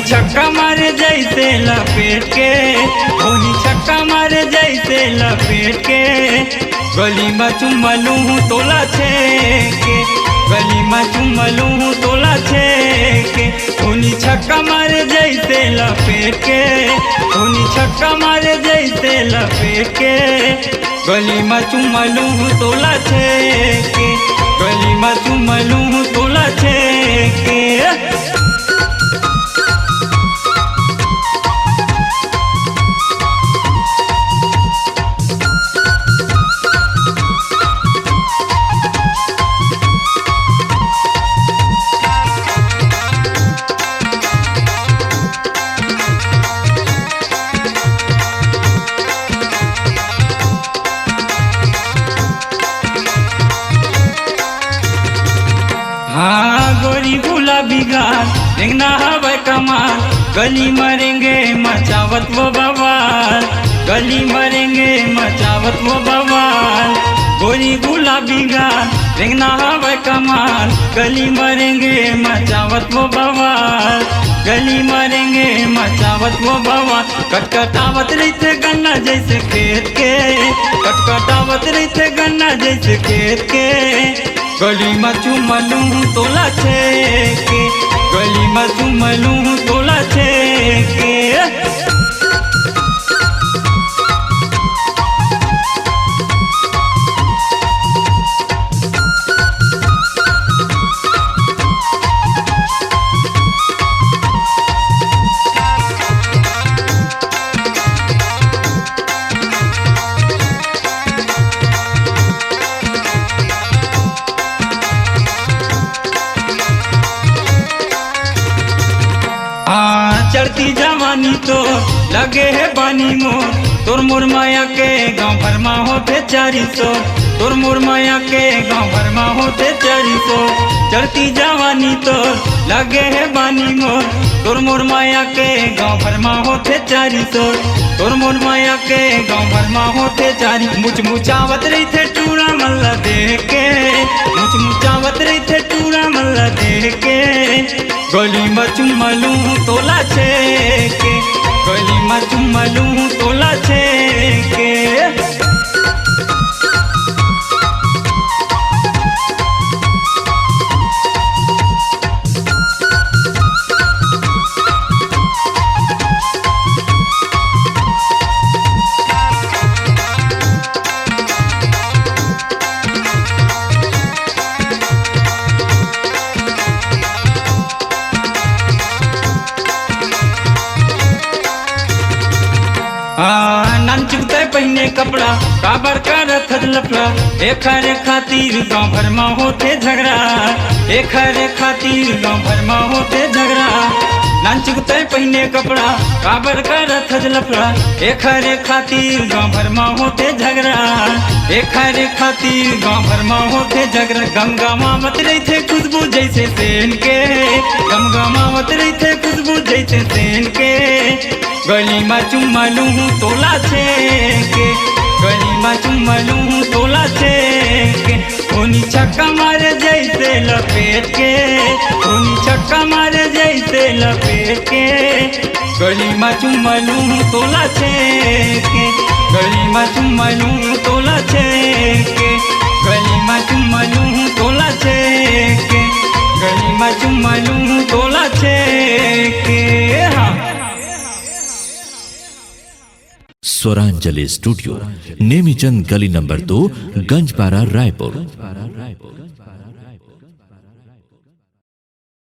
छक्का मारे जैसे लपेट के, धोनी छक्का मारे जैसे लपेट के, गली में चुमलूँ तोला छेके, गली में चुमलूँ तोला छेके, धोनी छक्का मारे जैसे लपेट के, धोनी छक्का मारे जैसे लपेट के, गली में चुमलूँ तोला छेके, गली में चुमलूँ तोला छेके। हाँ गोरी गुलाबी गाल देखना हवा कमाल, गली मरेंगे मचावत वो बवाल, गली मरेंगे मचावत वो बवाल, गोरी गुलाबी गाल देखना हवा कमाल, गली मरेंगे मचावत वो बवाल, गली मरेंगे मचावत वो बवाल। कटकटावत रहते गन्ना जैसे खेत के, कटकटावत रहते गन्ना जैसे खेत के, गली में चुमलूँ तोला छेके, गली में चुमलूँ तोला छेके। चढ़ती जवानी तो लगे है बानी मोर, तोर मोर माया के गाँव भर में होते 400, तोर मोर माया के गाँव भर में होते 400, चढ़ती जवानी तो लगे है बानी मोर, तोर मोर माया के गाँव भर में होते 400, तोर मोर माया के गाँव भर में होते 400। मुचमुचावत रही थे टूरा मल्ला देख के, मुचमुचावत रही थे टूरा मल्ला देख के, गली में चुमलूँ तोला छेके, गली में चुमलूँ तोला छेके। नानचुकते पहने कपड़ा काबर कर थद लफड़ा, एक हरे खातिर गाँव भर में होते झगड़ा, एक हरे खातिर गाँव भर में होते झगड़ा। नानचुकते पहने कपड़ा काबर कर थद लफड़ा, एक हरे खातिर गाँव भर में होते झगड़ा, एक हरे खातिर गाँव भर में होते झगड़ा। गमगमावत रही थे खुशबू जैसे सेन के, गमगमावत रही थे खुशबू जैसे सेन के, गली में चुमलूँ तोला छेके, गली में चुमलूँ तोला छेके, धोनी छक्का मारे जैसे लपेट के, धोनी छक्का मारे जैसे लपेट के, गली में चुमलूँ तोला छेके, गली में चुमलूँ तोला छेके, गली में चुमलूँ तोला छेके, गली में चुमलूँ तोला छेके। हाँ स्वरांजलि स्टूडियो, नेमीचंद गली नंबर 2, गंजपारा, रायपुर।